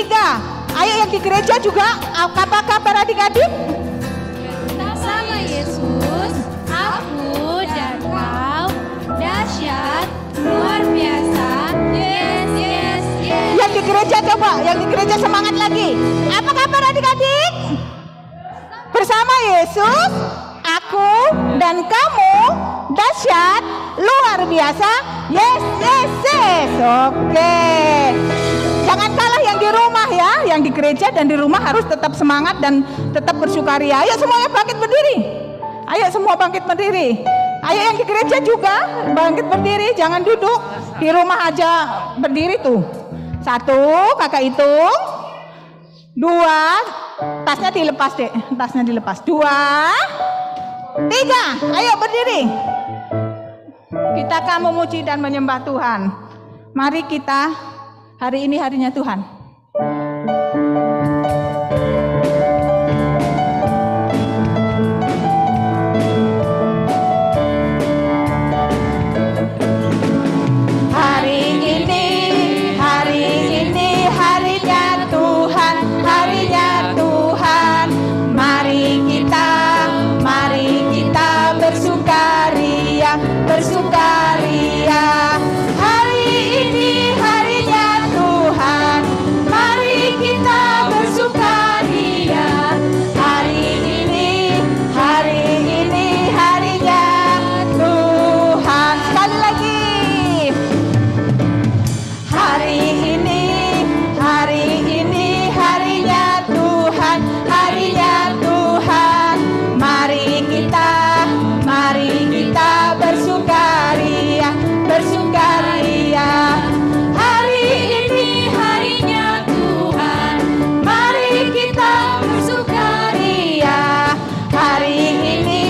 3. Ayo yang di gereja juga, apa kabar adik-adik? Sama Yesus, aku dan kau dahsyat, luar biasa. Yes, yes, yes. Yang di gereja coba, yang di gereja semangat lagi. Apa kabar adik-adik? Bersama Yesus, aku dan kamu dahsyat, luar biasa. Yes, yes, yes. Oke. Jangan kalah yang di rumah ya, yang di gereja dan di rumah harus tetap semangat dan tetap bersukaria. Ayo semuanya bangkit berdiri. Ayo semua bangkit berdiri. Ayo yang di gereja juga bangkit berdiri, jangan duduk. Di rumah aja berdiri tuh. 1, kakak hitung. 2, tasnya dilepas deh, tasnya dilepas. 2, 3, ayo berdiri. Kita akan memuji dan menyembah Tuhan. Mari kita, hari ini harinya Tuhan. Bersukaria, hari ini harinya Tuhan. Mari kita bersukaria. Hari ini harinya Tuhan. Sekali lagi. Hari ini harinya Tuhan. Harinya Tuhan. Mari kita bersukaria, bersukaria. Hari ini harinya Tuhan. Mari kita bersukaria. Hari ini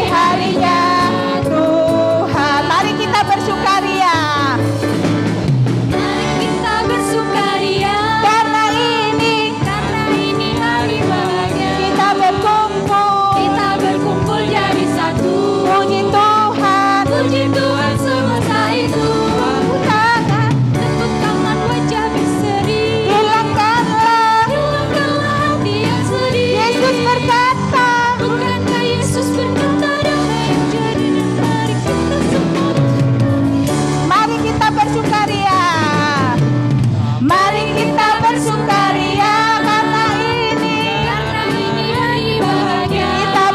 harinya Tuhan. Mari kita bersukaria. Mari kita bersukaria. Karena ini hari bahagia. kita berkumpul jadi satu. puji Tuhan. Puji Tuhan semesta itu. Tangan Tepuk tangan wajah berseri. hilangkanlah. Hilangkanlah hati yang sedih. Yesus berkata, Bukankah Yesus berkata damai yang jadi, dan mari kita semua mari kita bersukaria. Mari kita bersukaria karena ini hari bahagia. kita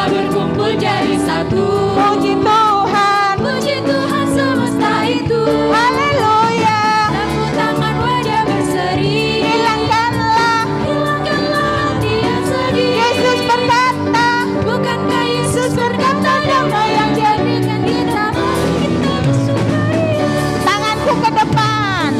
berkumpul jadi satu. puji Tuhan. Puji Tuhan semesta itu. Haleluya. Tepuk tangan wajah berseri. Hilangkanlah. Hilangkanlah hati yang sedih. Yesus berkata, Bukankah Yesus berkata damai yang jadikan kita. Mari kita bersukaria. tanganku ke depan.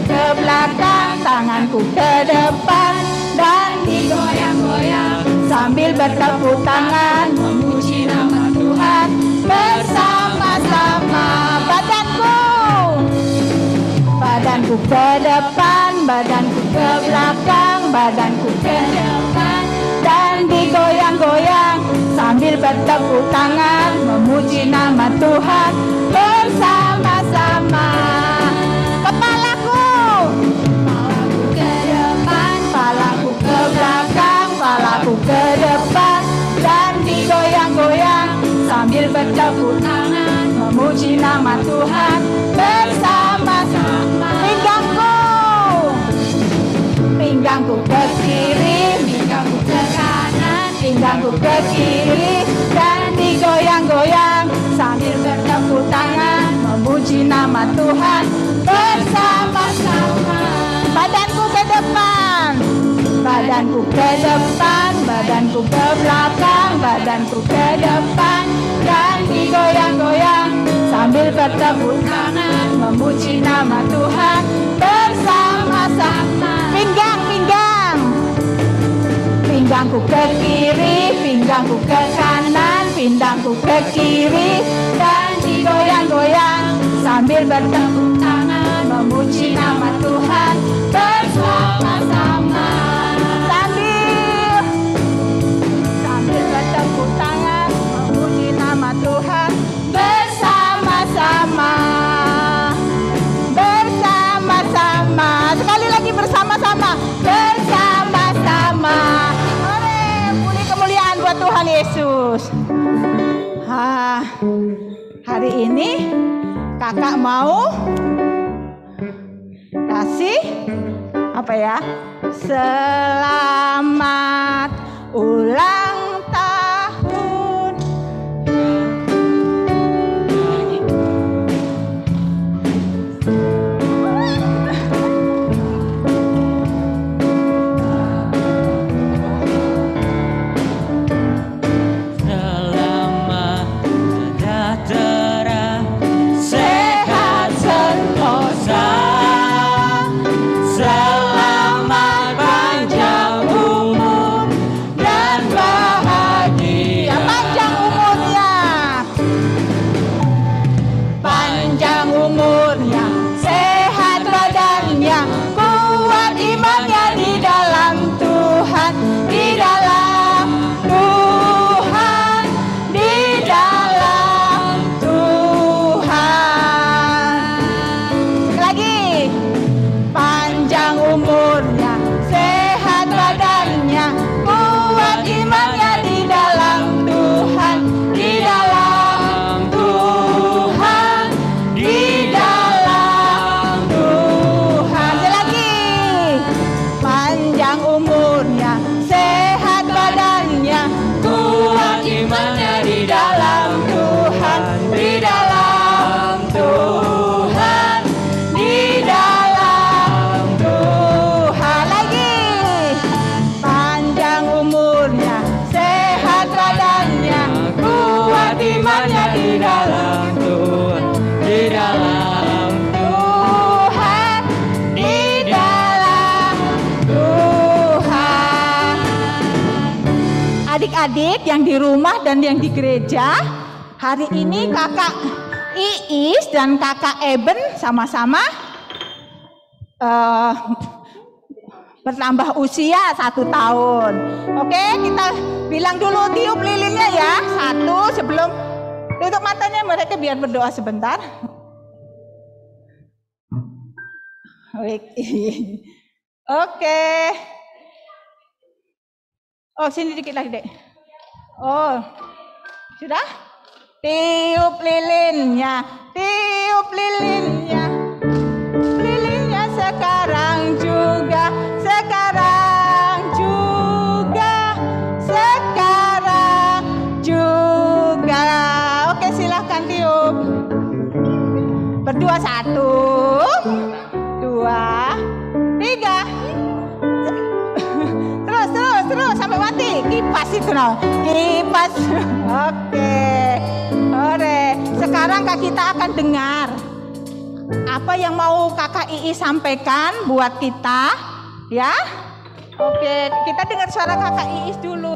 Ke belakang, tanganku ke depan dan digoyang-goyang sambil bertepuk tangan memuji nama Tuhan bersama-sama. Badanku ke depan, badanku ke belakang, badanku ke depan dan digoyang-goyang sambil bertepuk tangan memuji nama Tuhan bersama-sama. Kepalaku Ke depan. Kepalaku ke belakang, kepalaku ke depan dan digoyang-goyang sambil bertepuk tangan memuji nama Tuhan bersama-sama. Pinggangku ke kiri, pinggangku ke kanan, pinggangku ke kiri dan digoyang-goyang sambil bertepuk tangan memuji nama Tuhan bersama-sama. Badanku ke depan, badanku ke depan, badanku ke belakang, badanku ke depan dan digoyang-goyang sambil bertepuk tangan memuji nama Tuhan bersama-sama. Pinggangku ke kiri, pinggangku ke kanan, pinggangku ke kiri dan digoyang-goyang sambil bertepuk tangan memuji nama Tuhan bersama-sama. Sambil bertepuk tangan memuji nama Tuhan bersama-sama. Hari ini kakak mau kasih apa ya? Selamat ulang tahun. Selamat sejahtera, Sehat sentosa. selamat panjang umur dan bahagia. Panjang umurnya, panjang umurnya, sehat badannya, kuat imannya di dalam Tuhan, di dalam Tuhan, di dalam Tuhan. Lagi, panjang umurnya, sehat badannya, kuat imannya di dalam Tuhan, di dalam Tuhan, di dalam Tuhan. Sekali lagi, panjang umurnya, sehat badannya, kuat imannya di dalam Tuhan, di dalam Tuhan, di dalam Tuhan. Lagi, panjang umurnya, sehat badannya, kuat imannya di dalam Tuhan, di dalam Tuhan, di dalam Tuhan. Adik-adik yang di rumah dan yang di gereja, hari ini kakak Iis dan kakak Eben sama-sama bertambah usia 1 tahun. Oke, kita bilang dulu tiup lilinnya ya. 1 sebelum tutup matanya mereka biar berdoa sebentar. Oke. Oh, sini dikit lagi, Dek. Oh, sudah? Tiup lilinnya, tiup lilinnya. Lilinnya sekarang juga, sekarang juga, sekarang juga. Oke, silahkan tiup. Berdua, 1, 2, 3. Terus sampai mati. Kipas itu nah. Kipas. Oke. Ore. Sekarang Kak kita akan dengar apa yang mau kakak Ii sampaikan buat kita, ya? Oke, kita dengar suara kakak Iis dulu.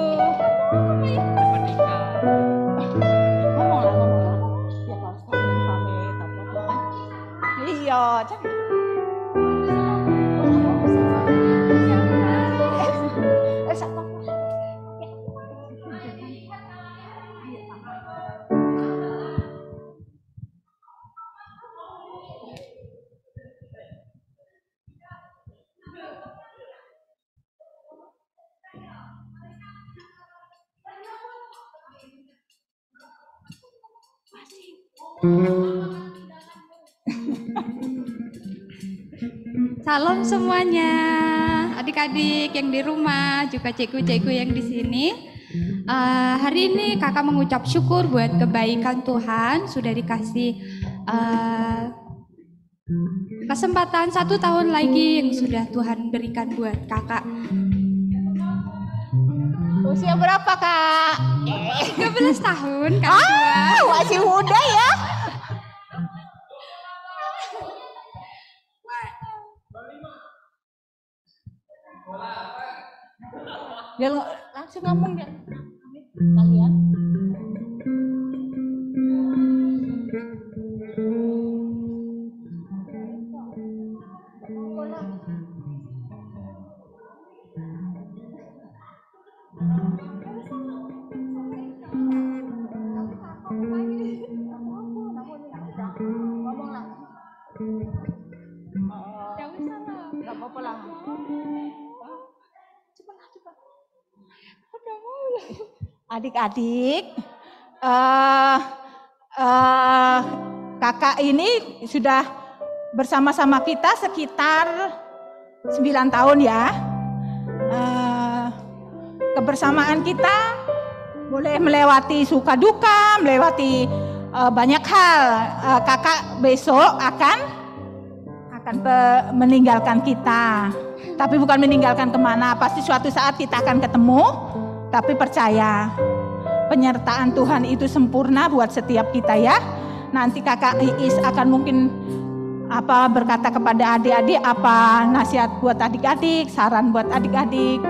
Iya, jangan. Salam semuanya, adik-adik yang di rumah, juga cikgu-cikgu yang di sini. Hari ini kakak mengucap syukur buat kebaikan Tuhan sudah dikasih kesempatan 1 tahun lagi yang sudah Tuhan berikan buat kakak. Usia berapa, Kak? 13 tahun kak. Masih muda ya. Dia langsung ngomong ya. Kalian. Adik-adik, eh kakak ini sudah bersama-sama kita sekitar 9 tahun ya. Kebersamaan kita boleh melewati suka duka, melewati banyak hal. Kakak besok akan meninggalkan kita. Tapi bukan meninggalkan kemana, pasti suatu saat kita akan ketemu. Tapi percaya, penyertaan Tuhan itu sempurna buat setiap kita ya. Nanti kakak Iis akan mungkin berkata kepada adik-adik, nasihat buat adik-adik, saran buat adik-adik,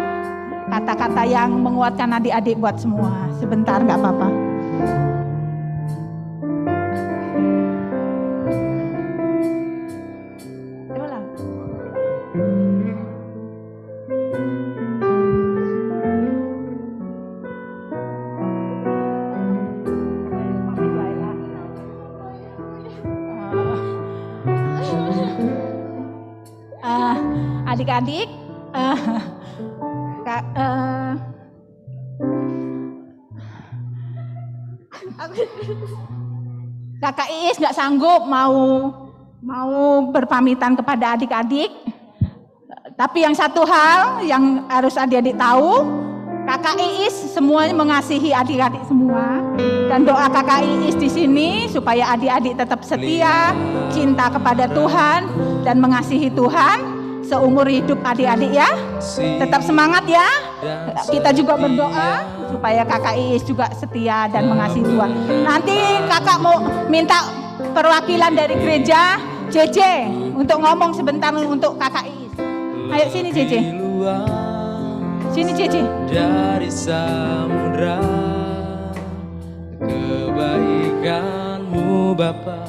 kata-kata yang menguatkan adik-adik buat semua. Sebentar, gak apa-apa. Adik-adik, kakak Iis nggak sanggup mau berpamitan kepada adik-adik. Tapi yang satu hal yang harus adik-adik tahu, kakak Iis semuanya mengasihi adik-adik semua. Dan doa kakak Iis di sini supaya adik-adik tetap setia, cinta kepada Tuhan dan mengasihi Tuhan seumur hidup adik-adik ya. Tetap semangat ya. Kita juga berdoa supaya kakak Iis juga setia dan mengasihi Tuhan. Nanti kakak mau minta perwakilan dari gereja JJ untuk ngomong sebentar untuk kakak Iis. Ayo sini JJ. Sini JJ. Dari samudra kebaikanmu Bapa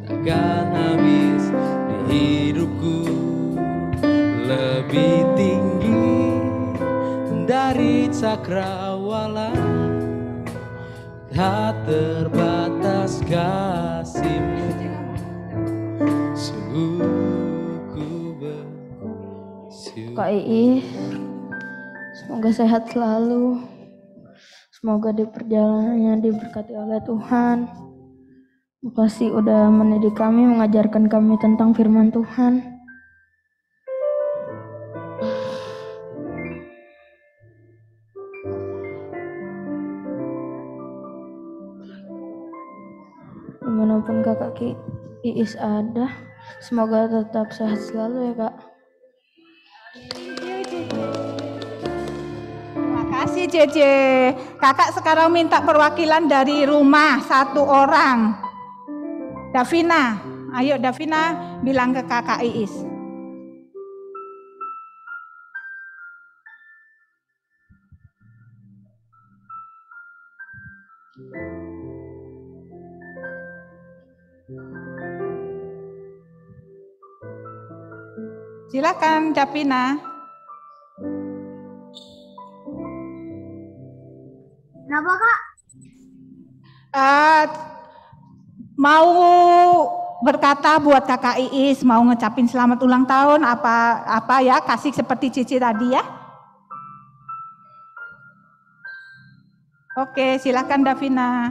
takkan habis di hidupku, lebih tinggi dari cakrawala, tak terbatas kasih-Mu. Sungguh ku bersyukur. Kak Iis, semoga sehat selalu. Semoga di perjalanannya diberkati oleh Tuhan. Makasih udah mendidik kami, mengajarkan kami tentang firman Tuhan. Dimanapun kakak Iis ada, semoga tetap sehat selalu ya kak. Terima kasih JJ. Kakak sekarang minta perwakilan dari rumah satu orang. Davina, ayo Davina bilang ke kakak Iis. Silakan Davina. Kenapa kak? Mau berkata buat kakak Iis, mau ngecapin selamat ulang tahun apa ya, kasih seperti Cici tadi ya. Oke, silakan Davina.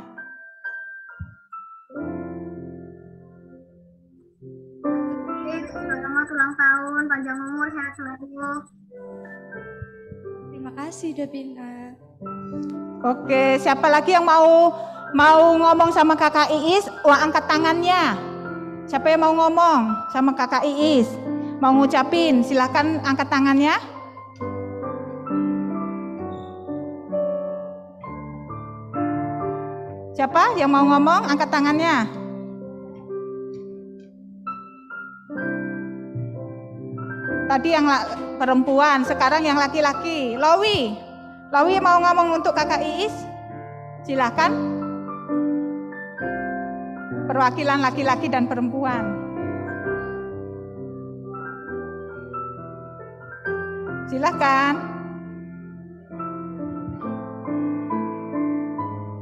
Selamat ulang tahun, panjang umur, sehat selalu. Terima kasih Davina. Oke, siapa lagi yang mau ngomong sama kakak Iis? Wah, angkat tangannya. Siapa yang mau ngomong sama kakak Iis? Mau ngucapin? Silakan angkat tangannya. Siapa yang mau ngomong? Angkat tangannya. Tadi yang perempuan, sekarang yang laki-laki. Lowi mau ngomong untuk kakak Iis? Silakan. Perwakilan laki-laki dan perempuan. Silakan.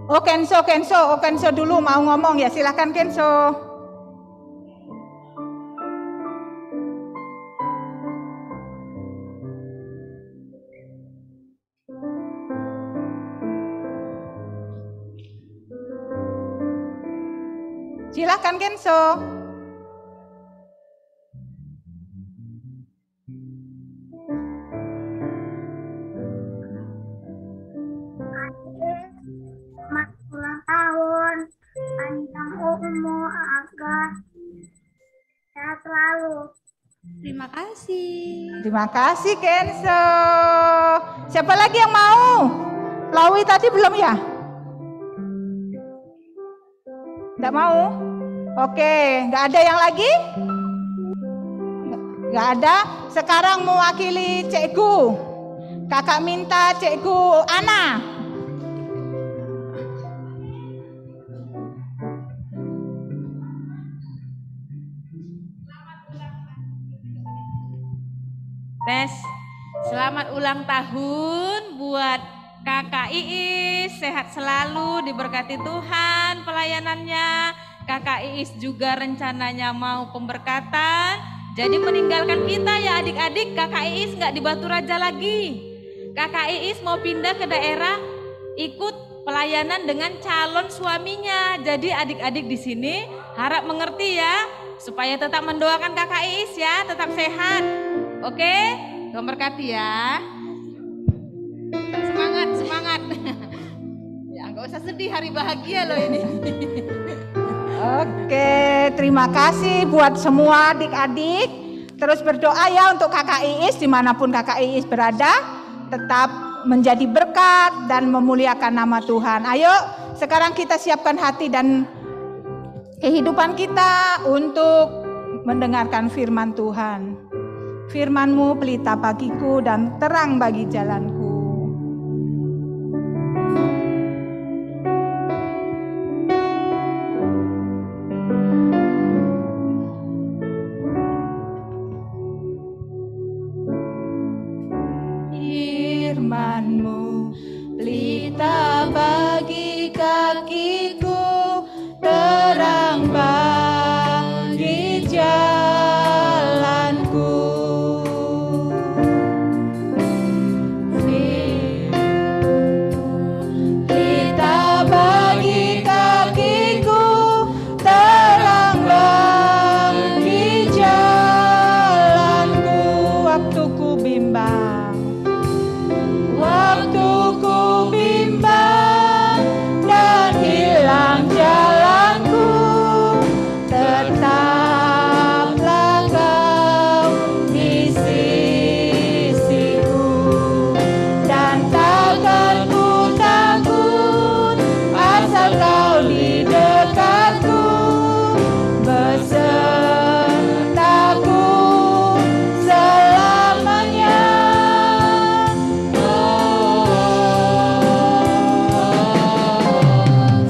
Oh Kenso dulu mau ngomong ya, silakan Kenso. silakan Kenso. Selamat ulang tahun, panjang umur, agar sehat selalu. Terima kasih. Terima kasih Kenso. Siapa lagi yang mau? Lawi tadi belum ya? Enggak mau? Oke, enggak ada yang lagi? Enggak ada. Sekarang mewakili Cikgu. Kakak minta Cikgu Ana. Tes, selamat ulang tahun buat Kakak Iis, sehat selalu, diberkati Tuhan pelayanannya. Kakak Iis juga rencananya mau pemberkatan, jadi meninggalkan kita ya adik-adik. Kakak Iis nggak di Batu Raja lagi. Kakak Iis mau pindah ke daerah, ikut pelayanan dengan calon suaminya. Jadi adik-adik di sini harap mengerti ya, supaya tetap mendoakan Kakak Iis ya, tetap sehat. Oke, Tuhan berkati ya. Semangat, semangat. Ya nggak usah sedih, hari bahagia loh ini. Oke, terima kasih buat semua adik-adik. Terus berdoa ya untuk Kakak Iis dimanapun Kakak Iis berada. Tetap menjadi berkat dan memuliakan nama Tuhan. Ayo sekarang kita siapkan hati dan kehidupan kita untuk mendengarkan firman Tuhan. Firman-Mu pelita bagiku dan terang bagi jalanku. Firman-Mu pelita bagi kakiku, terang bagi jalanku. Pelita bagi kakiku, terang bagi jalanku. Waktu ku bimbang, waktu ku bimbang dan hilang jalanku, tetaplah Kau di sisiku, dan takkan ku takut asal Kau di dekatku, besertaku selamanya.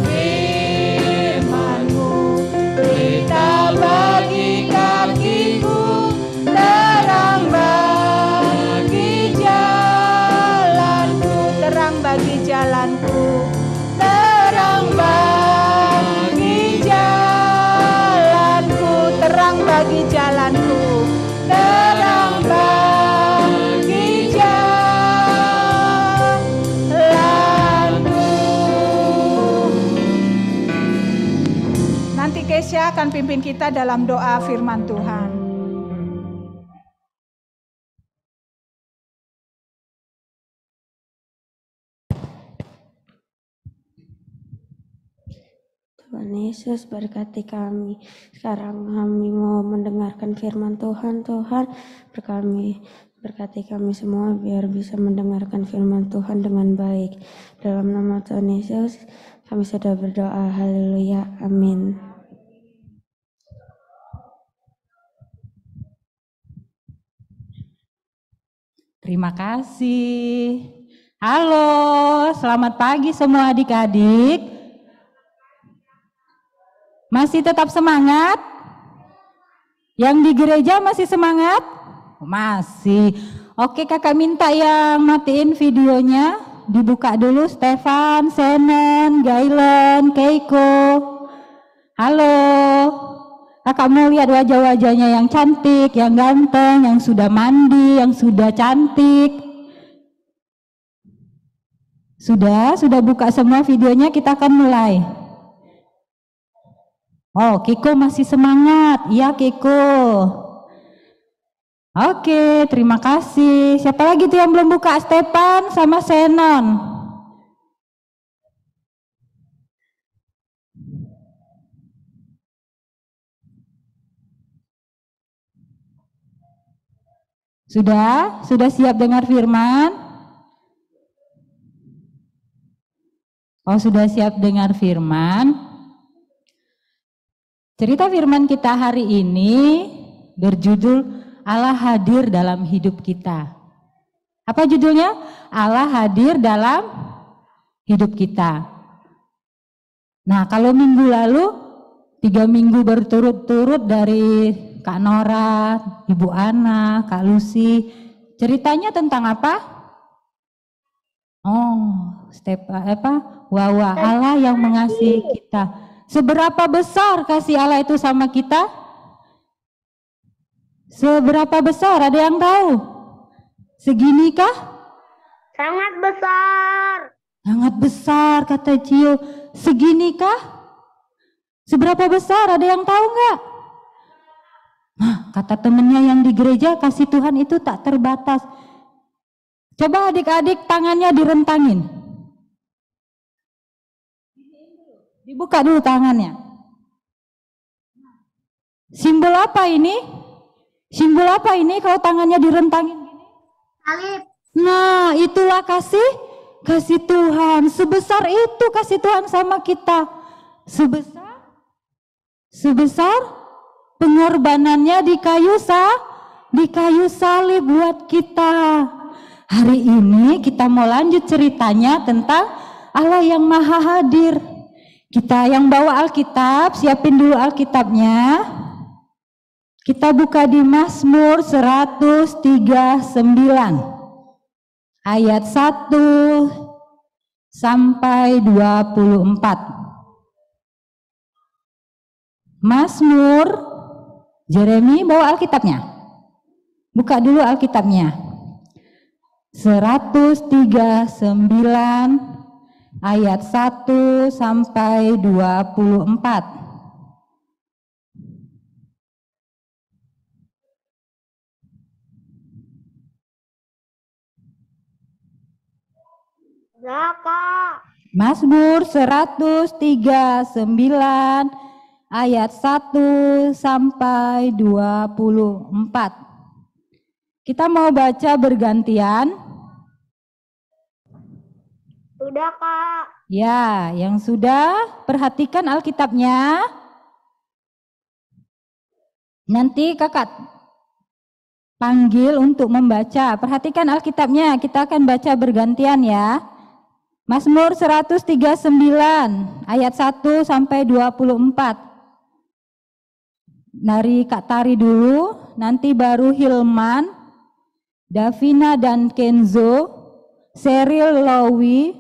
Firman-Mu pelita bagi kakiku, terang bagi jalanku, terang bagi jalanku, terang bagi jalanku, terang bagi jalanku, terang bagi jalanku. Nanti Kesya akan pimpin kita dalam doa firman Tuhan. Tuhan Yesus berkati kami. Sekarang kami mau mendengarkan firman Tuhan. Tuhan berkati kami semua biar bisa mendengarkan firman Tuhan dengan baik. Dalam nama Tuhan Yesus kami sudah berdoa. Haleluya. Amin. Terima kasih. Halo, selamat pagi semua adik-adik. Masih tetap semangat? Yang di gereja masih semangat? Masih. Oke, kakak minta yang matiin videonya. Dibuka dulu, Stefan, Senen, Gailen, Keiko. Halo. Kakak mau lihat wajah-wajahnya yang cantik, yang ganteng, yang sudah mandi, yang sudah cantik. Sudah buka semua videonya, kita akan mulai. Oh, Kiko masih semangat. Iya, Kiko. Oke, terima kasih. Siapa lagi tuh yang belum buka? Stepan sama Senon. Sudah? Sudah siap dengar firman? Oh, sudah siap dengar firman? Cerita firman kita hari ini berjudul Allah hadir dalam hidup kita. Apa judulnya? Allah hadir dalam hidup kita. Nah, kalau minggu lalu 3 minggu berturut-turut dari Kak Nora, Ibu Ana, Kak Lucy, ceritanya tentang apa? Oh, Wawa, Allah yang mengasihi kita. Seberapa besar kasih Allah itu sama kita? Seberapa besar? Ada yang tahu? Seginikah? Sangat besar. Sangat besar, kata Cio. Seginikah? Seberapa besar? Ada yang tahu nggak? Nah, kata temennya yang di gereja, kasih Tuhan itu tak terbatas. Coba adik-adik tangannya direntangin. Dibuka dulu tangannya. Simbol apa ini? Simbol apa ini kalau tangannya direntangin gini? Salib. Nah, itulah kasih Tuhan. Sebesar itu kasih Tuhan sama kita. Sebesar pengorbanannya di kayu salib buat kita. Hari ini kita mau lanjut ceritanya tentang Allah yang Maha Hadir. Kita yang bawa Alkitab, siapin dulu Alkitabnya. Kita buka di Mazmur 139 ayat 1 sampai 24. Mazmur, Jeremy bawa Alkitabnya. Buka dulu Alkitabnya. 139 ayat 1 sampai 24. Mazmur 139 ayat 1 sampai 24. Kita mau baca bergantian. Sudah, Kak. Ya, yang sudah perhatikan Alkitabnya. Nanti kakak panggil untuk membaca. Perhatikan Alkitabnya, kita akan baca bergantian ya. Mazmur 139 ayat 1 sampai 24. Dari Kak Tari dulu, nanti baru Hilman, Davina dan Kenzo, Cheryl Lowi,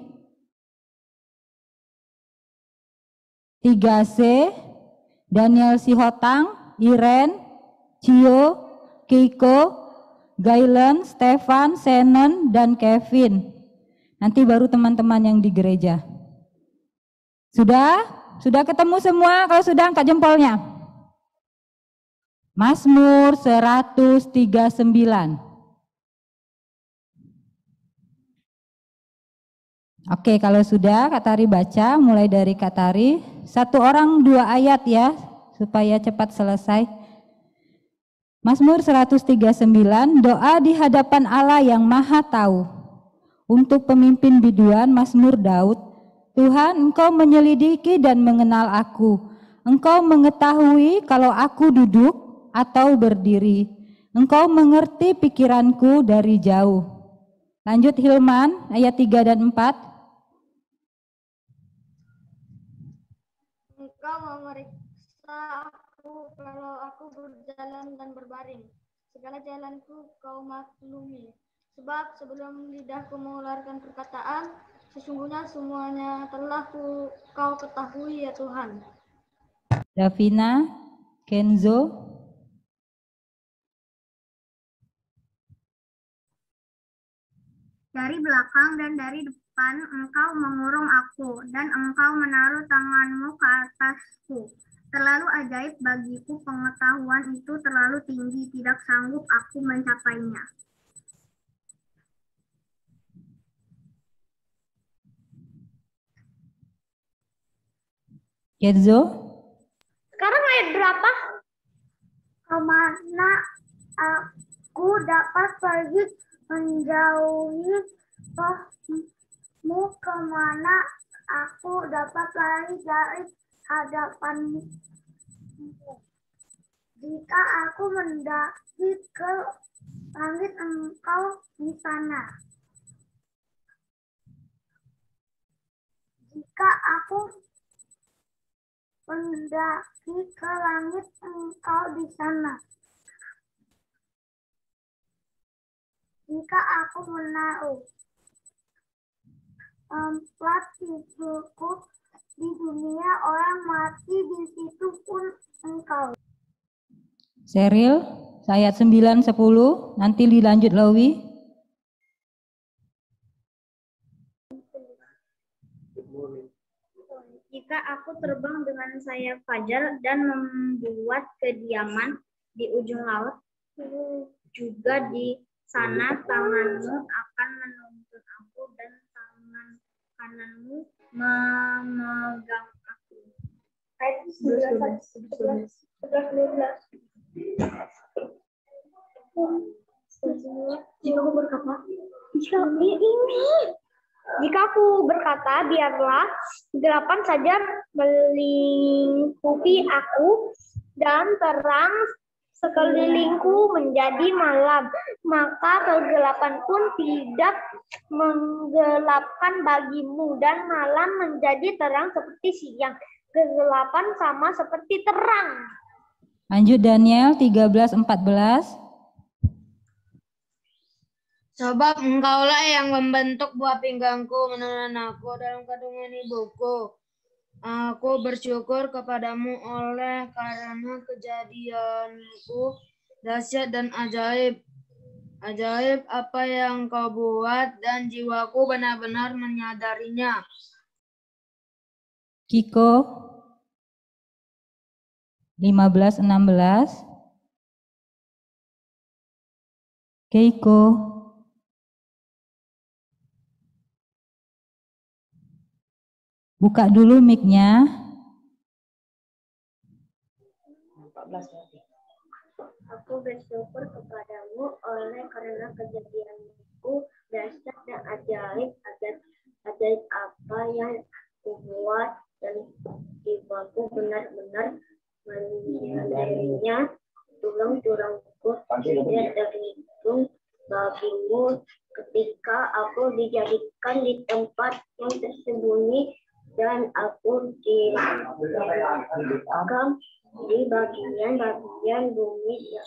3C, Daniel Sihotang, Iren, Cio, Keiko, Gailen, Stefan, Senen, dan Kevin. Nanti baru teman-teman yang di gereja. Sudah? Sudah ketemu semua? Kalau sudah angkat jempolnya. Mazmur 139. Oke, kalau sudah Kak Tari baca, mulai dari Kak Tari. 1 orang 2 ayat ya, supaya cepat selesai. Mazmur 139, doa di hadapan Allah yang Maha Tahu. Untuk pemimpin biduan Mazmur Daud, Tuhan, Engkau menyelidiki dan mengenal aku. Engkau mengetahui kalau aku duduk atau berdiri. Engkau mengerti pikiranku dari jauh. Lanjut Hilman, ayat 3 dan 4. Engkau memeriksa aku kalau aku berjalan dan berbaring. Segala jalanku kau maklumi. Sebab sebelum lidahku mengeluarkan perkataan, sesungguhnya semuanya telah kau ketahui ya Tuhan. Davina, Kenzo. Dari belakang dan dari depan engkau mengurung aku, dan engkau menaruh tanganmu ke atasku. terlalu ajaib bagiku, pengetahuan itu terlalu tinggi, tidak sanggup aku mencapainya. Kenzo? Sekarang ayat berapa? Kemana aku dapat pergi menjauhi rohmu, kemana aku dapat lari dari hadapanmu. Jika aku mendaki ke langit, engkau di sana. Jika aku mendaki ke langit, engkau di sana. Jika aku menaruh tempat tidurku di dunia orang mati, di situ pun engkau. Seril, ayat 9, 10, nanti dilanjut Lawi. Jika aku terbang dengan sayap fajar dan membuat kediaman di ujung laut, juga di sana tanganmu akan menuntun aku dan tangan kananmu memegang aku. Ayat 11. Jika aku berkata, biarlah kegelapan saja melingkupi aku dan terang sekelilingku menjadi malam, maka kegelapan pun tidak menggelapkan bagimu dan malam menjadi terang seperti siang. Kegelapan sama seperti terang. Lanjut Daniel 13:14. Sebab engkaulah yang membentuk buah pinggangku, menelan aku dalam kandungan ibuku. Aku bersyukur kepadamu oleh karena kejadianku dahsyat dan ajaib. Ajaib apa yang kau buat dan jiwaku benar-benar menyadarinya. Kiko 15:16. Keiko. Buka dulu mic-nya. 14 berarti. Aku bersyukur kepadamu oleh karena kejadianku dahsyat dan ajaib. Ajaib apa yang aku buat dan jiwaku benar-benar menyadarinya. Tulang-tulangku tidak terhitung bagimu ketika aku dijadikan di tempat yang tersembunyi dan aku diletakkan di bagian-bagian bumi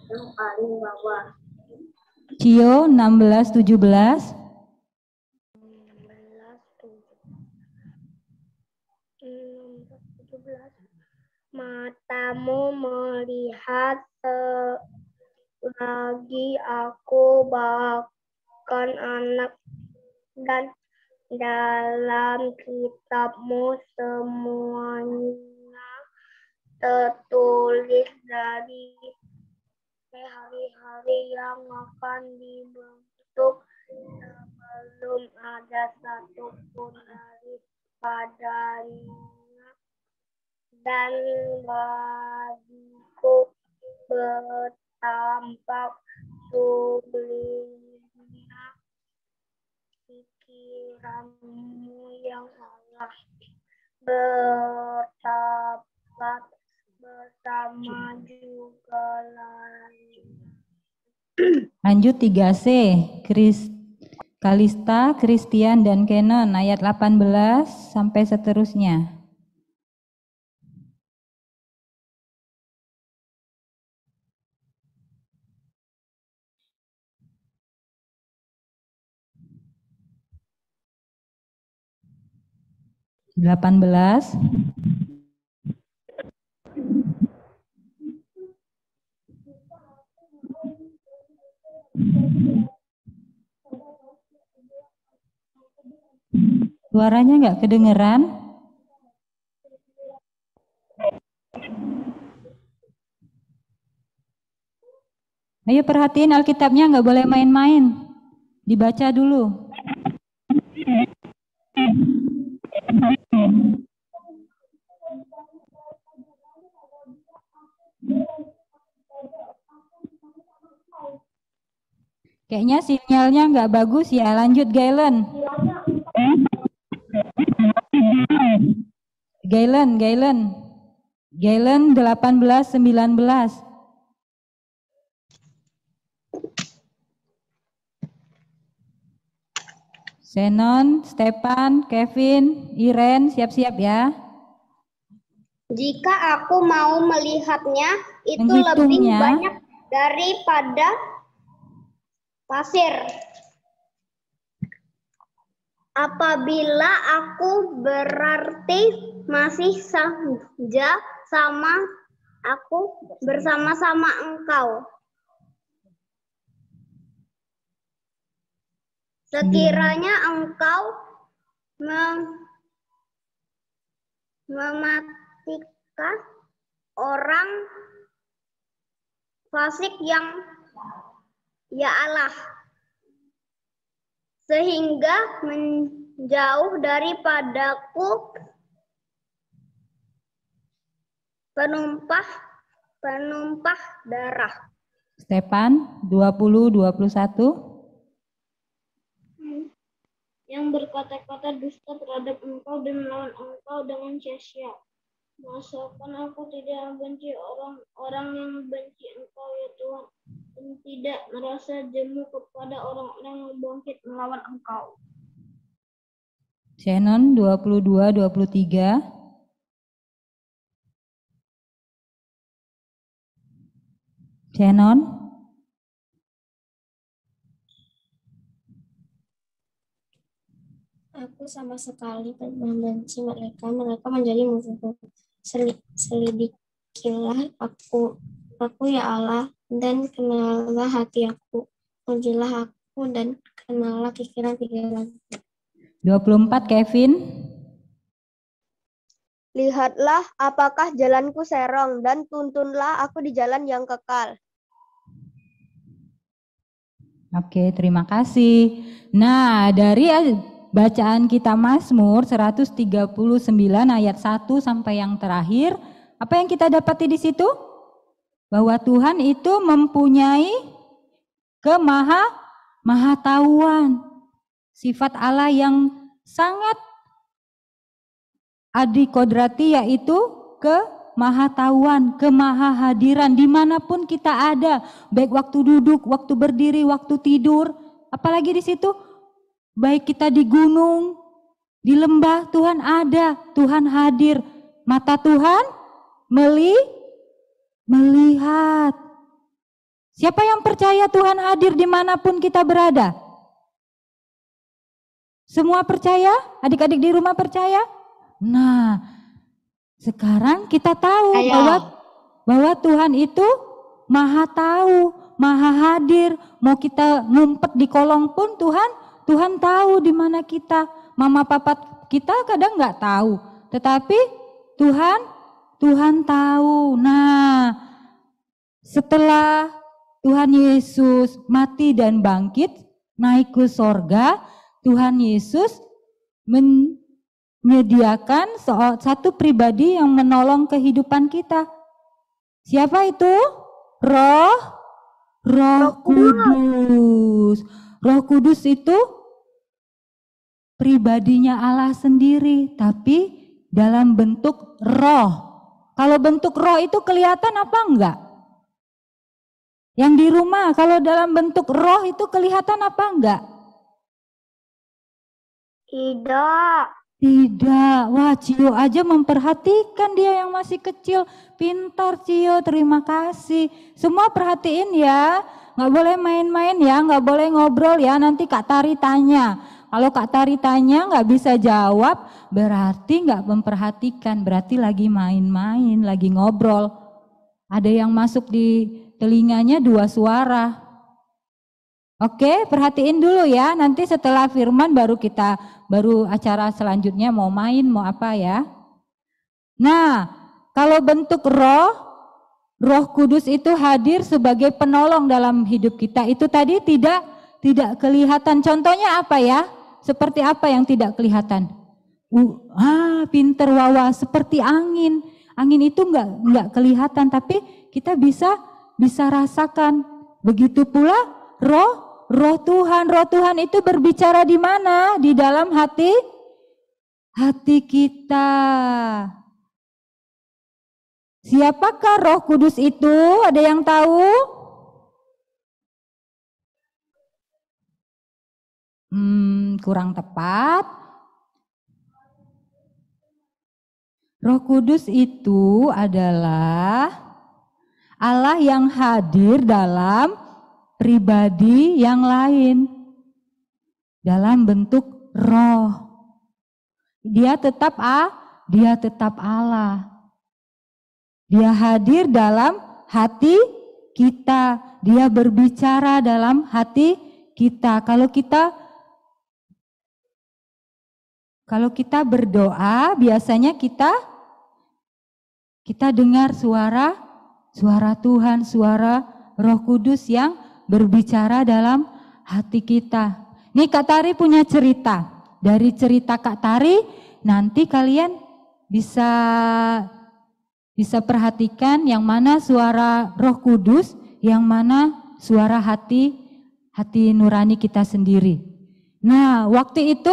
yang paling bawah. Cio 16:17. Matamu melihat lagi aku bahkan anak, dan dalam kitabmu semuanya tertulis dari hari-hari yang akan dibentuk sebelum ada satupun daripadanya. Dan bagiku bertampak sulitnya pikiranmu yang Allah, bertapat bersama juga lain. Lanjut 3C. Kalista, Christian, dan Kenon ayat 18 sampai seterusnya. Delapan Suaranya nggak kedengeran? Ayo perhatiin Alkitabnya, nggak boleh main-main. Dibaca dulu. Kayaknya sinyalnya nggak bagus ya. Lanjut Galen. Galen 18-19. Zenon, Stefan, Kevin, Iren, siap-siap ya. Jika aku mau melihatnya, itu Menghitungnya. lebih banyak daripada pasir. Apabila aku berarti masih saja bersama-sama engkau. Sekiranya engkau mematikan orang fasik yang ya Allah, sehingga menjauh daripadaku penumpah darah. Stefan 20-21. Yang berkata-kata dusta terhadap engkau dan melawan engkau dengan sia-sia. Masakan aku tidak membenci orang-orang yang membenci engkau ya Tuhan, dan tidak merasa jemu kepada orang-orang yang bangkit melawan engkau. Zenon 22-23. Zenon. Aku sama sekali tidak membenci mereka menjadi musuhku. Selidikilah aku ya Allah, dan kenallah hati aku. Ujilah aku dan kenallah pikiran-pikiranku. 24 Kevin. Lihatlah apakah jalanku serong, dan tuntunlah aku di jalan yang kekal. Oke, terima kasih. Nah, dari bacaan kita Mazmur 139 ayat 1 sampai yang terakhir, apa yang kita dapati di situ? Bahwa Tuhan itu mempunyai kemahatauan. Sifat Allah yang sangat adikodrati, yaitu kemahatauan, kemahahadiran dimanapun kita ada, baik waktu duduk, waktu berdiri, waktu tidur, apalagi di situ, baik kita di gunung, di lembah, Tuhan ada, Tuhan hadir, mata Tuhan melihat. Siapa yang percaya Tuhan hadir dimanapun kita berada? Semua percaya? Adik-adik di rumah percaya? Nah, sekarang kita tahu bahwa Tuhan itu maha tahu, maha hadir. Mau kita ngumpet di kolong pun Tuhan tahu di mana kita. Mama papa kita kadang nggak tahu, tetapi Tuhan tahu. Nah, setelah Tuhan Yesus mati dan bangkit, naik ke sorga, Tuhan Yesus menyediakan satu pribadi yang menolong kehidupan kita. Siapa itu? Roh Kudus. Roh Kudus itu pribadinya Allah sendiri, tapi dalam bentuk roh. Kalau bentuk roh itu kelihatan apa enggak? Yang di rumah, kalau dalam bentuk roh itu kelihatan apa enggak? Tidak. Wah, Cio aja memperhatikan, dia yang masih kecil. Pintar Cio, terima kasih. Semua perhatiin ya, nggak boleh main-main ya, nggak boleh ngobrol ya. Nanti Kak Tari tanya. Kalau Kak Tari tanya nggak bisa jawab, berarti nggak memperhatikan, berarti lagi main-main, lagi ngobrol. Ada yang masuk di telinganya 2 suara. Oke, perhatiin dulu ya, nanti setelah firman baru acara selanjutnya mau main, mau apa ya. Nah, kalau bentuk roh Roh Kudus itu hadir sebagai penolong dalam hidup kita. Itu tadi tidak kelihatan. Contohnya apa ya? Seperti apa yang tidak kelihatan? Pinter Wawa, seperti angin. Angin itu enggak kelihatan, tapi kita bisa rasakan. Begitu pula roh Tuhan. Roh Tuhan itu berbicara di mana? Di dalam hati kita. Siapakah Roh Kudus itu? Ada yang tahu? Kurang tepat. Roh Kudus itu adalah Allah yang hadir dalam pribadi yang lain. Dalam bentuk roh. Dia tetap Allah. Dia hadir dalam hati kita. Dia berbicara dalam hati kita. Kalau kita berdoa, biasanya kita dengar suara Tuhan, suara Roh Kudus yang berbicara dalam hati kita. Nih Kak Tari punya cerita. Dari cerita Kak Tari, nanti kalian bisa perhatikan yang mana suara Roh Kudus, yang mana suara hati nurani kita sendiri. Nah, waktu itu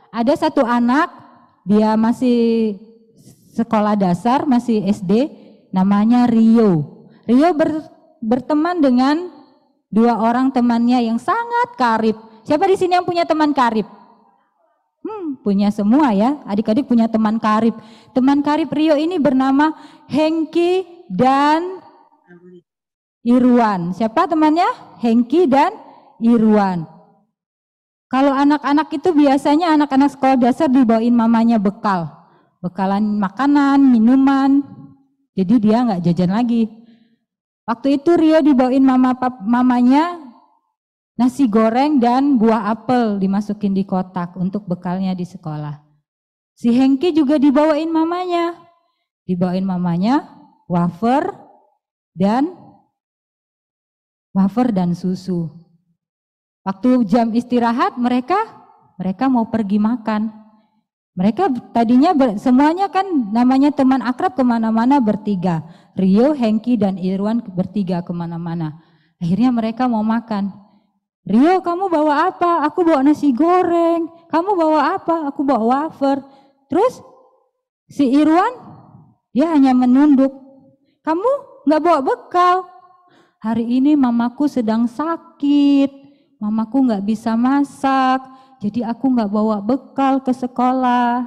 ada satu anak, dia masih sekolah dasar, masih SD, namanya Rio. Rio berteman dengan dua orang temannya yang sangat karib. Siapa di sini yang punya teman karib? Punya semua ya, adik-adik punya teman karib. Teman karib Rio ini bernama Hengki dan Irwan. Siapa temannya? Hengki dan Irwan. Kalau anak-anak itu biasanya anak-anak sekolah dasar dibawain mamanya bekalan makanan, minuman. Jadi dia nggak jajan lagi. Waktu itu Rio dibawain mamanya nasi goreng dan buah apel dimasukin di kotak untuk bekalnya di sekolah. Si Hengki juga dibawain mamanya wafer dan susu. Waktu jam istirahat mereka mau pergi makan. Mereka tadinya semuanya kan namanya teman akrab kemana-mana bertiga. Rio, Hengki, dan Irwan bertiga kemana-mana. Akhirnya mereka mau makan. Rio, kamu bawa apa? Aku bawa nasi goreng. Kamu bawa apa? Aku bawa wafer. Terus si Irwan, dia hanya menunduk. Kamu nggak bawa bekal. Hari ini mamaku sedang sakit. Mamaku nggak bisa masak, jadi aku nggak bawa bekal ke sekolah.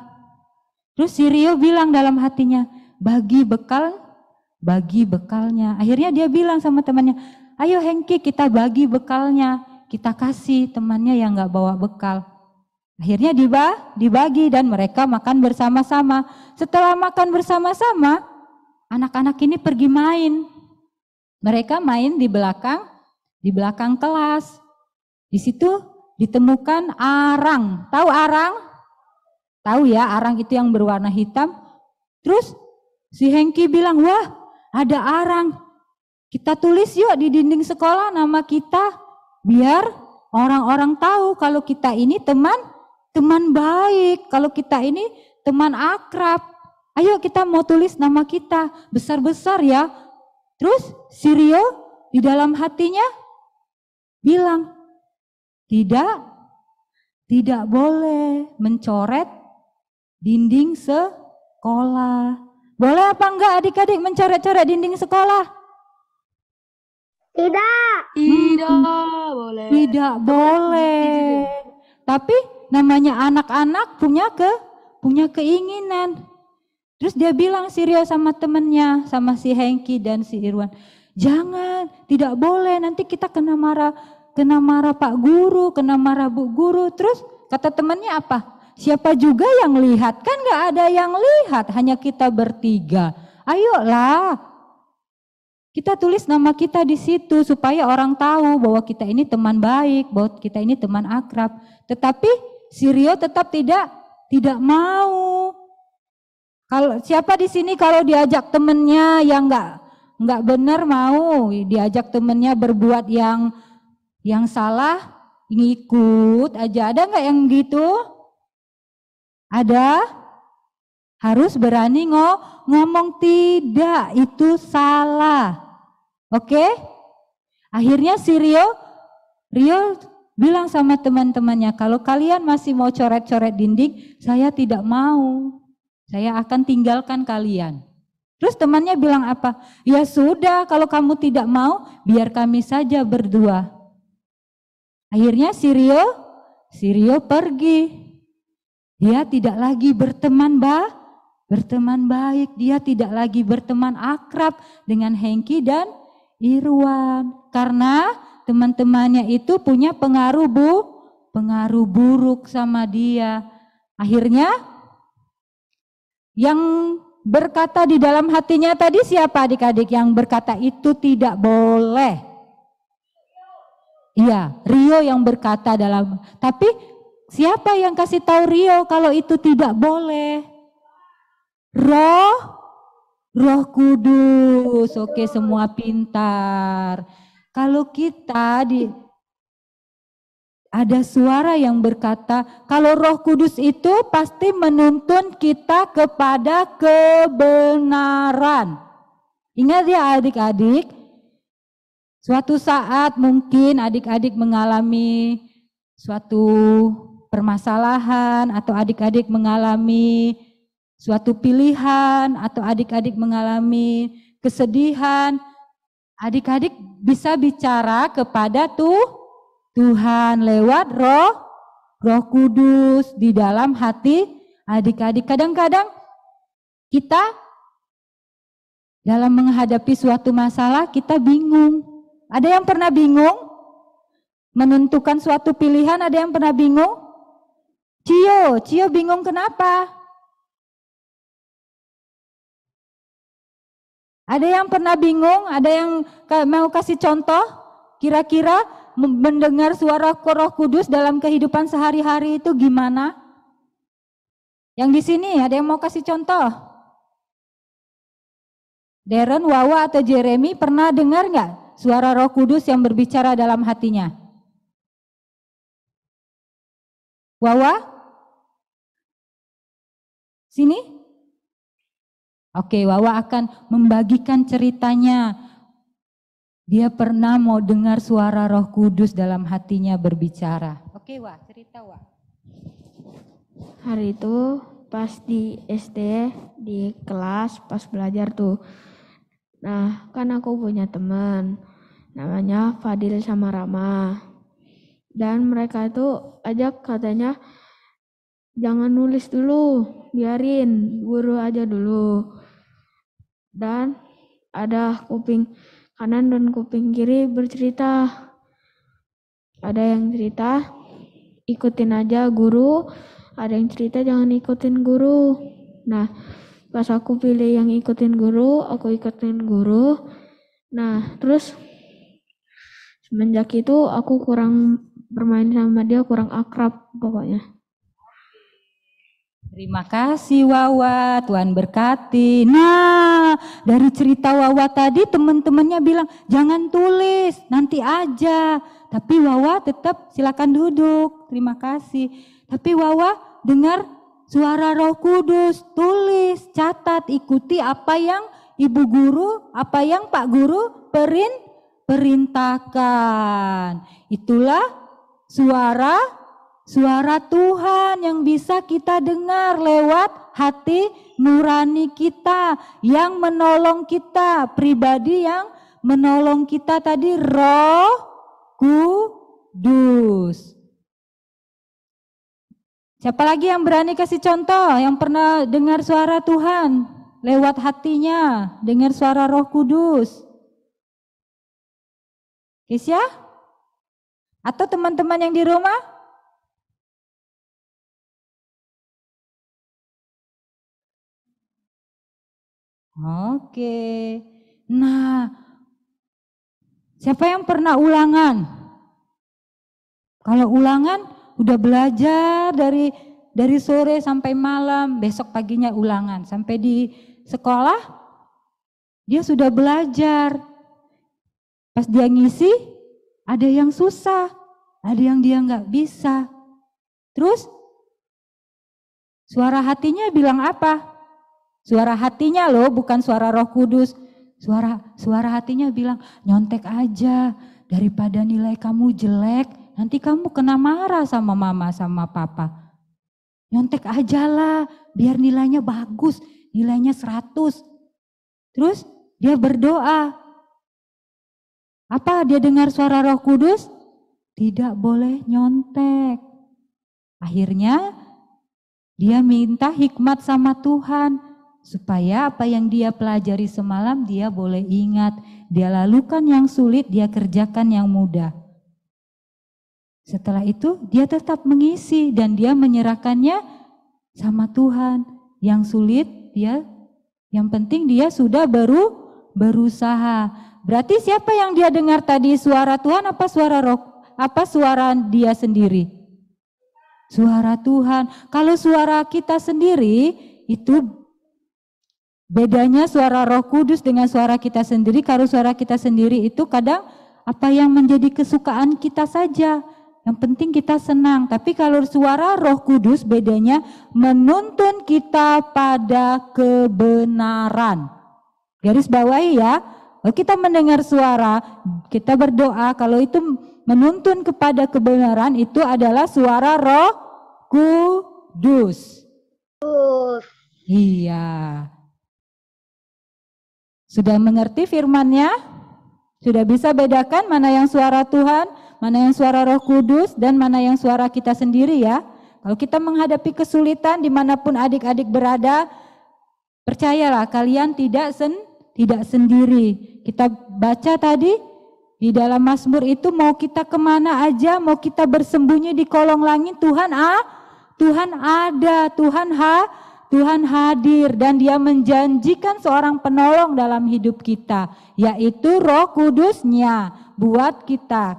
Terus si Rio bilang dalam hatinya, bagi bekalnya. Akhirnya dia bilang sama temannya, ayo Hengki kita bagi bekalnya, kita kasih temannya yang nggak bawa bekal. Akhirnya dibagi dan mereka makan bersama-sama. Setelah makan bersama-sama, anak-anak ini pergi main. Mereka main di belakang kelas. Di situ ditemukan arang. Tahu arang? Tahu ya, arang itu yang berwarna hitam. Terus si Hengki bilang, wah ada arang. Kita tulis yuk di dinding sekolah nama kita. Biar orang-orang tahu kalau kita ini teman baik. Kalau kita ini teman akrab. Ayo kita mau tulis nama kita. Besar-besar ya. Terus si Rio di dalam hatinya bilang, tidak boleh mencoret dinding sekolah. Boleh apa enggak adik-adik mencoret-coret dinding sekolah? Tidak boleh. Tidak boleh. Tapi namanya anak-anak punya keinginan. Terus dia bilang si Rio sama temennya, sama si Hengki dan si Irwan, jangan, tidak boleh, nanti kita kena marah Pak Guru, kena marah Bu Guru. Terus kata temannya apa? Siapa juga yang lihat? Kan gak ada yang lihat, hanya kita bertiga. Ayolah, kita tulis nama kita di situ supaya orang tahu bahwa kita ini teman baik, bahwa kita ini teman akrab. Tetapi si Rio tetap tidak mau. Kalau siapa di sini kalau diajak temennya yang nggak benar mau diajak temennya berbuat yang salah, ngikut aja. Ada nggak yang gitu? Ada? Harus berani ngomong tidak, itu salah. Oke? Akhirnya si Rio bilang sama teman-temannya, kalau kalian masih mau coret-coret dinding, saya tidak mau. Saya akan tinggalkan kalian. Terus temannya bilang apa? Ya sudah, kalau kamu tidak mau, biar kami saja berdua. Akhirnya si Rio pergi. Dia tidak lagi berteman baik. Dia tidak lagi berteman akrab dengan Hengki dan Irwan. Karena teman-temannya itu punya pengaruh buruk sama dia. Akhirnya yang berkata di dalam hatinya tadi siapa adik-adik yang berkata itu tidak boleh? Iya, Rio yang berkata tapi siapa yang kasih tahu Rio kalau itu tidak boleh? Roh Kudus. Oke, semua pintar. Kalau kita ada suara yang berkata, kalau Roh Kudus itu pasti menuntun kita kepada kebenaran. Ingat ya adik-adik, suatu saat mungkin adik-adik mengalami suatu permasalahan, atau adik-adik mengalami suatu pilihan, atau adik-adik mengalami kesedihan. Adik-adik bisa bicara kepada Tuhan lewat Roh Kudus di dalam hati adik-adik. Kadang-kadang kita dalam menghadapi suatu masalah kita bingung. Ada yang pernah bingung? Menentukan suatu pilihan, ada yang pernah bingung? Cio bingung kenapa? Ada yang pernah bingung? Ada yang mau kasih contoh? Kira-kira mendengar suara Roh Kudus dalam kehidupan sehari-hari itu gimana? Yang di sini ada yang mau kasih contoh? Darren, Wawa, atau Jeremy pernah dengar nggak suara Roh Kudus yang berbicara dalam hatinya? Wawa? Sini? Oke, Wawa akan membagikan ceritanya. Dia pernah mau dengar suara Roh Kudus dalam hatinya berbicara. Oke, Wah, cerita Wah. Hari itu pas di SD, di kelas, pas belajar tuh. Nah, kan aku punya teman, namanya Fadil sama Rama. Dan mereka itu ajak katanya, jangan nulis dulu, biarin guru aja dulu. Dan ada kuping kanan dan kuping kiri bercerita. Ada yang cerita, ikutin aja guru. Ada yang cerita, jangan ikutin guru. Nah, pas aku pilih yang ikutin guru, aku ikutin guru. Nah, terus semenjak itu aku kurang bermain sama dia, kurang akrab pokoknya. Terima kasih Wawa, Tuhan berkati. Nah, dari cerita Wawa tadi teman-temannya bilang jangan tulis, nanti aja. Tapi Wawa tetap silakan duduk, terima kasih. Tapi Wawa dengar suara Roh Kudus, tulis, catat, ikuti apa yang Ibu Guru, apa yang Pak Guru perintahkan. Itulah suara Tuhan yang bisa kita dengar lewat hati nurani kita, yang menolong kita, pribadi yang menolong kita tadi, Roh Kudus. Siapa lagi yang berani kasih contoh, yang pernah dengar suara Tuhan lewat hatinya, dengar suara Roh Kudus? Kisya? Atau teman-teman yang di rumah? Oke. Nah, siapa yang pernah ulangan? Kalau ulangan udah belajar dari sore sampai malam, besok paginya ulangan. Sampai di sekolah dia sudah belajar. Pas dia ngisi, ada yang susah, ada yang dia nggak bisa. Terus suara hatinya bilang apa? Suara hatinya loh, bukan suara Roh Kudus. Suara hatinya bilang, nyontek aja, daripada nilai kamu jelek, nanti kamu kena marah sama mama sama papa. Nyontek aja lah, biar nilainya bagus, nilainya 100. Terus dia berdoa. Apa dia dengar suara Roh Kudus? Tidak boleh nyontek. Akhirnya dia minta hikmat sama Tuhan. Supaya apa yang dia pelajari semalam dia boleh ingat. Dia lakukan yang sulit, dia kerjakan yang mudah. Setelah itu dia tetap mengisi dan dia menyerahkannya sama Tuhan. Yang sulit dia, yang penting dia sudah berusaha. Berarti siapa yang dia dengar tadi, suara Tuhan apa suara Roh? Apa suara dia sendiri? Suara Tuhan. Kalau suara kita sendiri itu bedanya suara Roh Kudus dengan suara kita sendiri. Kalau suara kita sendiri itu kadang apa yang menjadi kesukaan kita saja. Yang penting kita senang. Tapi kalau suara Roh Kudus bedanya menuntun kita pada kebenaran. Garis bawahi ya. Kalau kita mendengar suara, kita berdoa. Kalau itu menuntun kepada kebenaran, itu adalah suara Roh Kudus. Iya. Sudah mengerti firman-Nya? Sudah bisa bedakan mana yang suara Tuhan, mana yang suara Roh Kudus, dan mana yang suara kita sendiri ya. Kalau kita menghadapi kesulitan dimanapun adik-adik berada, percayalah kalian tidak sendiri. Kita baca tadi di dalam Mazmur itu mau kita kemana aja, mau kita bersembunyi di kolong langit, Tuhan ada, Tuhan hadir dan Dia menjanjikan seorang penolong dalam hidup kita, yaitu Roh Kudus-Nya buat kita.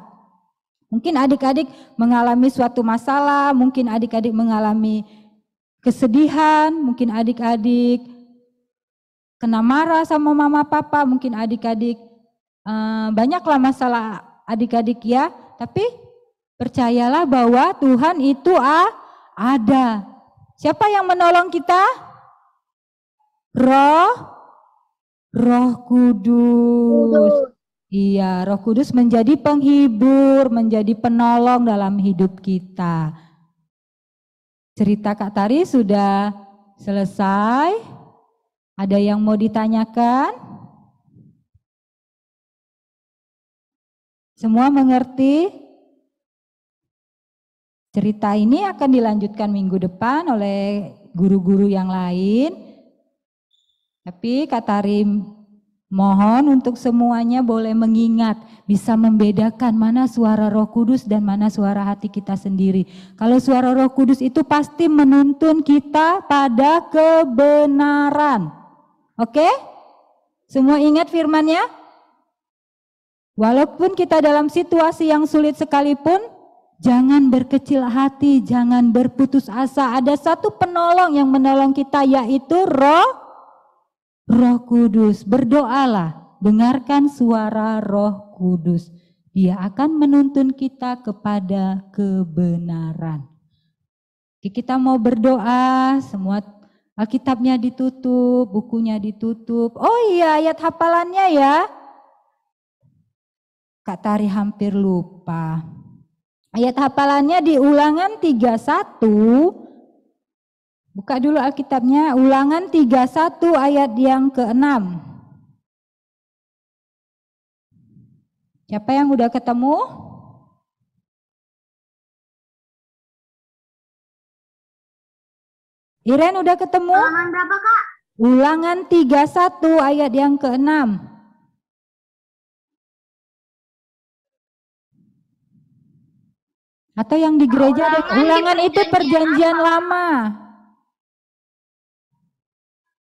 Mungkin adik-adik mengalami suatu masalah, mungkin adik-adik mengalami kesedihan, mungkin adik-adik kena marah sama mama papa, mungkin adik-adik banyaklah masalah adik-adik ya. Tapi percayalah bahwa Tuhan itu ada. Siapa yang menolong kita? Roh Kudus. Iya, Roh Kudus menjadi penghibur, menjadi penolong dalam hidup kita. Cerita Kak Tari sudah selesai. Ada yang mau ditanyakan? Semua mengerti? Cerita ini akan dilanjutkan minggu depan oleh guru-guru yang lain. Tapi Kak Tari mohon untuk semuanya boleh mengingat, bisa membedakan mana suara Roh Kudus dan mana suara hati kita sendiri. Kalau suara Roh Kudus itu pasti menuntun kita pada kebenaran. Oke? Semua ingat firman-Nya? Walaupun kita dalam situasi yang sulit sekalipun, jangan berkecil hati, jangan berputus asa. Ada satu penolong yang menolong kita, yaitu Roh Kudus. Berdoalah, dengarkan suara Roh Kudus. Dia akan menuntun kita kepada kebenaran. Kita mau berdoa, semua Alkitabnya ditutup, bukunya ditutup. Oh iya, ayat hafalannya ya. Kak Tari hampir lupa. Ayat hafalannya di Ulangan 31. Buka dulu Alkitabnya, Ulangan 31 ayat yang ke-6. Siapa yang udah ketemu? Iren udah ketemu? Ulangan berapa Kak? Ulangan 31 ayat yang ke-6. Atau yang di gereja ada Ulangan itu perjanjian lama.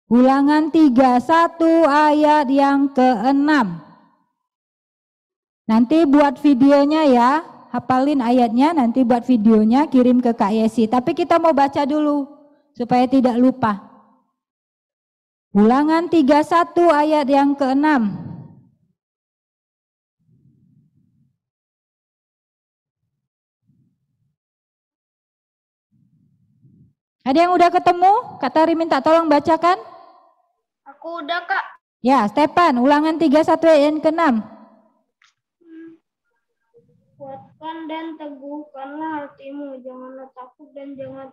Ulangan 31 ayat yang ke-6. Nanti buat videonya ya, hafalin ayatnya, nanti buat videonya kirim ke Kak Yesi. Tapi kita mau baca dulu supaya tidak lupa. Ulangan 31 ayat yang ke-6. Ada yang udah ketemu? Kak Tari minta tolong bacakan. Aku udah, Kak. Ya, Stepan, ulangan 31 ayat yang ke-6. Kuatkan dan teguhkanlah hatimu, janganlah takut dan janganlah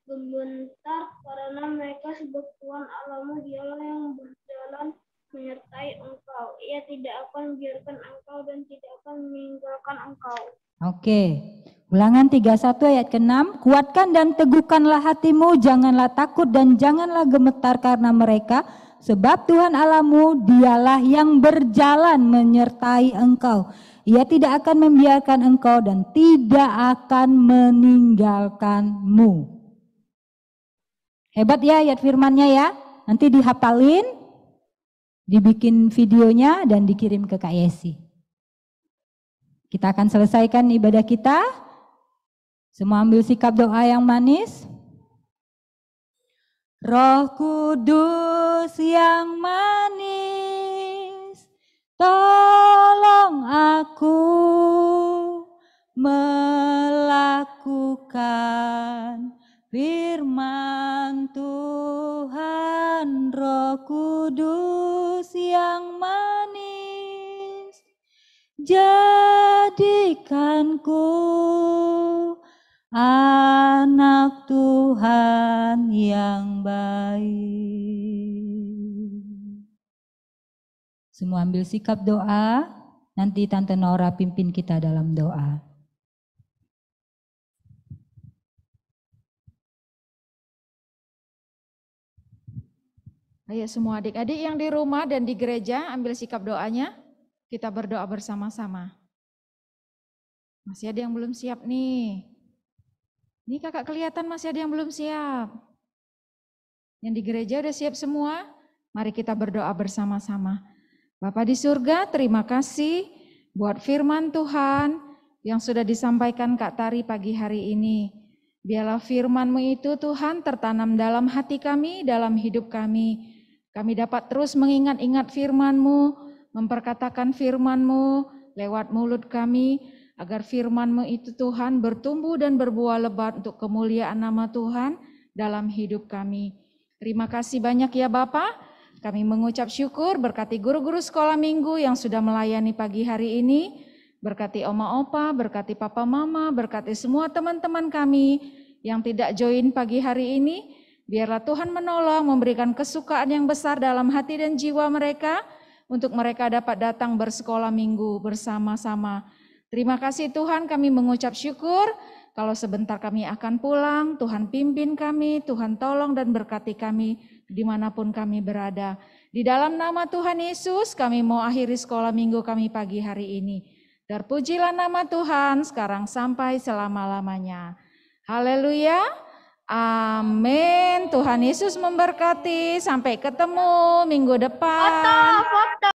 gemetar, karena mereka sebab Tuhan Allahmu dialah yang berjalan menyertai engkau. Ia tidak akan membiarkan engkau dan tidak akan meninggalkan engkau. Oke, ulangan 31 ayat ke-6. Kuatkan dan teguhkanlah hatimu, janganlah takut dan janganlah gemetar karena mereka, sebab Tuhan Allahmu dialah yang berjalan menyertai engkau. Ia tidak akan membiarkan engkau dan tidak akan meninggalkanmu. Hebat ya ayat firmannya ya. Nanti dihafalin, dibikin videonya dan dikirim ke Kak Yesi. Kita akan selesaikan ibadah kita. Semua ambil sikap doa yang manis. Roh Kudus yang manis, tolong aku melakukan firman Tuhan. Roh Kudus yang manis, jadikanku anak Tuhan yang baik. Semua ambil sikap doa, nanti Tante Nora pimpin kita dalam doa. Ayo semua adik-adik yang di rumah dan di gereja ambil sikap doanya. Kita berdoa bersama-sama. Masih ada yang belum siap nih. Ini kakak kelihatan masih ada yang belum siap. Yang di gereja udah siap semua? Mari kita berdoa bersama-sama. Bapa di surga, terima kasih buat firman Tuhan yang sudah disampaikan Kak Tari pagi hari ini. Biarlah firman-Mu itu Tuhan tertanam dalam hati kami, dalam hidup kami. Kami dapat terus mengingat-ingat firman-Mu, memperkatakan firman-Mu lewat mulut kami, agar firman-Mu itu Tuhan bertumbuh dan berbuah lebat untuk kemuliaan nama Tuhan dalam hidup kami. Terima kasih banyak ya Bapak. Kami mengucap syukur berkati guru-guru sekolah minggu yang sudah melayani pagi hari ini. Berkati oma opa, berkati papa mama, berkati semua teman-teman kami yang tidak join pagi hari ini. Biarlah Tuhan menolong, memberikan kesukaan yang besar dalam hati dan jiwa mereka untuk mereka dapat datang bersekolah minggu bersama-sama. Terima kasih Tuhan, kami mengucap syukur. Kalau sebentar kami akan pulang, Tuhan pimpin kami, Tuhan tolong dan berkati kami dimanapun kami berada. Di dalam nama Tuhan Yesus, kami mau akhiri sekolah minggu kami pagi hari ini. Terpujilah nama Tuhan sekarang sampai selama-lamanya. Haleluya, amin. Tuhan Yesus memberkati, sampai ketemu minggu depan. Foto.